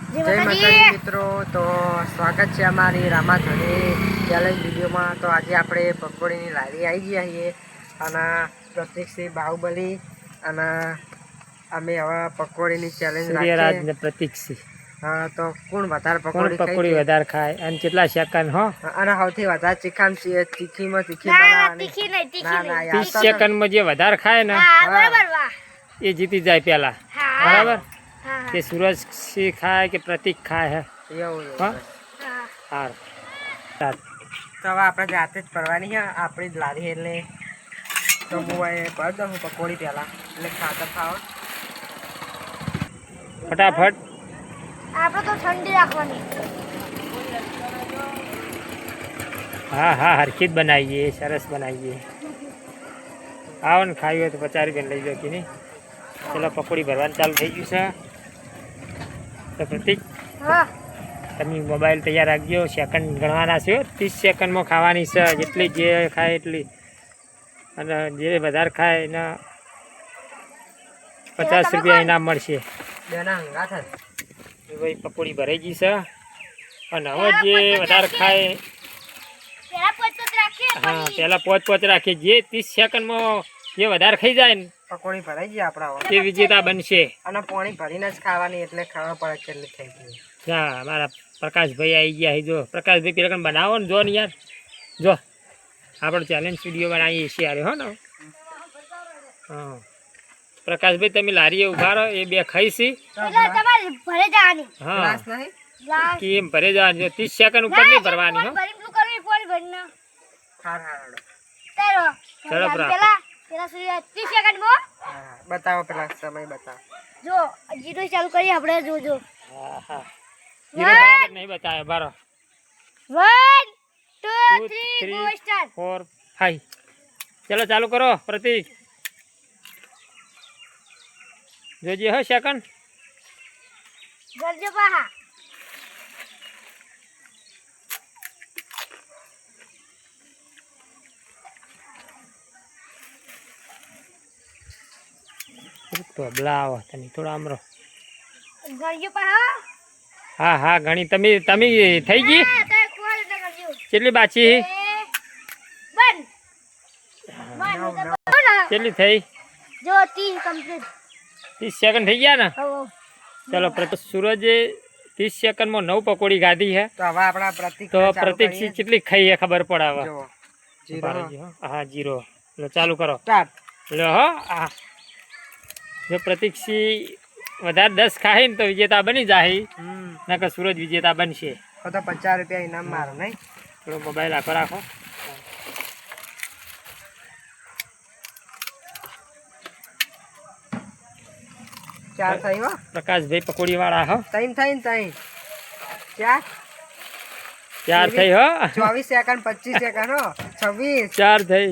જય માતાજી મિત્રો, તો સ્વાગત છે અમારી રામાધણી ચેલેન્જ વિડીયોમાં। તો આજે આપણે પકોડીની લારી આવી ગયા છીએ અને પ્રતિકસિંહ બાહુબલી અને અમે હવે પકોડીની ચેલેન્જ સૂર્યરાજ ને પ્રતિકસિંહ। હા, તો કોણ વધારે પકોડી વધારે ખાય અને કેટલા સેકન્ડ હો અને સૌથી વધારે તીખીમાં તીખી બનાવવાની। 30 સેકન્ડમાં જે વધારે ખાય ને એ જીતી જાય પહેલા, બરાબર? કે सूरजसिंह खाए कि प्रतीक खाए है हार। तो अब आप जाते परवानी है अपनी लारी એટલે તો હું ભર દઉં પકોડી પહેલા એટલે ખાતા ખાવ फटाफट। આપણે તો ઠંડી રાખવાની। हाँ हाँ हरखी बनाइए, सरस बनाइए। आओ ने खाई हो तो 50 रुपया लई जाओ कि नहीं। चलो पकोड़ी भरवा चालू थी गई है। तो प्रतीक તમે મોબાઈલ તૈયાર રાખજો, સેકન્ડ ગણવાના છે। 30 સેકન્ડમાં ખાવાની છે, જેટલી જે ખાય એટલી, અને જે વધારે ખાય એને 50 રૂપિયા ઇનામ મળશે। ભાઈ પકોડી ભરાઈ ગઈ છે અને હવે જે વધારે ખાય હા પહેલાં પોચ રાખીએ। જે 30 સેકન્ડમાં જે વધારે ખાઈ જાય ને પકોડી ભરાઈ ગઈ આપણા તે વિજેતા બનશે। અને પાણી ભરીને જ ખાવાની એટલે ખબર પડે કેટલી થઈ ગઈ। હા મારા પ્રકાશભાઈ આવી ગયા છે। જો પ્રકાશભાઈ પેલા બનાવો ને, જો ને યાર, જો આપણે ચેલેન્જ વિડીયો બનાવીએ છીએ યાર, હો ને। હા પ્રકાશભાઈ તમે લારીએ ઊભા રહો, એ બે ખાઈશી। હા કે એમ ભરે જવાની, 30 સેકન્ડ ઉપર નહીં ભરવાની હો। ઝડપ રાખો। બતાવો પેલા સમય બતાવો। જો જીરો ચાલુ કરી આપણે, જોજો। હા હા જીરો બરાબર નહીં બતાવે, બારો 1 2 3 ગો સ્ટાર્ટ 4 5 ચલો ચાલુ કરો પ્રતીક। જોજે હો સેકન્ડ ગરજો પાહા। તો બલાવો તને થોડા આમરો ગરજો પાહા। હા હા ઘણી તમે થઈ ગઈ કેટલી બાકી કેટલી થઈ જો 30 કમ્પ્લીટ 30 સેકન્ડ થઈ ગયા ને। ચલો સૂરજે 30 સેકન્ડમાં 9 પકોડી ખાધી છે। તો હવે આપણા પ્રતિક તો પ્રતિકસિંહ કેટલી ખાઈ છે ખબર પડે હવે। જીરો હા જીરો લો ચાલુ કરો સ્ટાર્ટ લો હો। આ જો પ્રતિકસિંહ વધારે 10 ખાય ને તો વિજેતા બની જાય, નકર સૂરજ વિજેતા બનશે। તો 50 રૂપિયા ઇનામ મારો નહીં। થોડો મોબાઈલ આખો રાખો। ચાર થઈ હો પ્રકાશભાઈ પકોડી વાળા હો। ત્રણ થઈ ને ત્રણ ચાર થઈ હો। 24 સેકન્ડ 25 સેકન્ડ હો 26 4 થઈ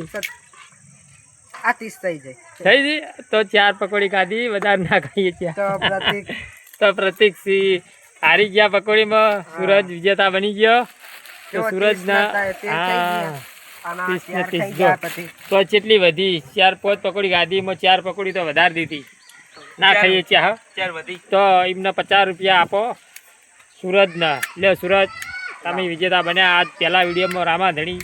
આ 30 થઈ જાય થઈ જી તો 4 પકોડી ખાધી, વધારે ના ખાઈએ ત્યાં। તો પ્રતિકસિંહ હારી ગયા પકોડીમાં, સૂરજ વિજેતા બની ગયો। તો સૂરજ ના 30 તો જેટલી વધી 4-5 પકોડી ખાધીમાં 4 પકોડી તો વધારે દીધી, ના ખાઈએ ત્યાં 4 વધી તો એમને 50 રૂપિયા આપો સૂરજના। લે સૂરજ તમે વિજેતા બન્યા આજ પહેલા વિડીયોમાં રામાધણી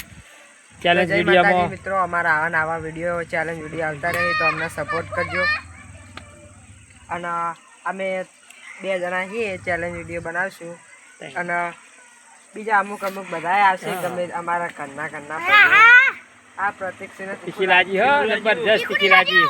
ચેલેન્જ વિડીયોમાં। મિત્રો અમારા આવા વિડીયો ચેલેન્જ વિડીયો આવતા રહે તો અમને સપોર્ટ કરજો। અને અમે 2 જણા છીએ ચેલેન્જ વિડીયો બનાવશું અને બીજા અમુક બધા આવશે તમે અમારા ઘરના આ પ્રતિક સિંહ તીખી લાગી હો, જબરજસ્ત તીખી લાગી।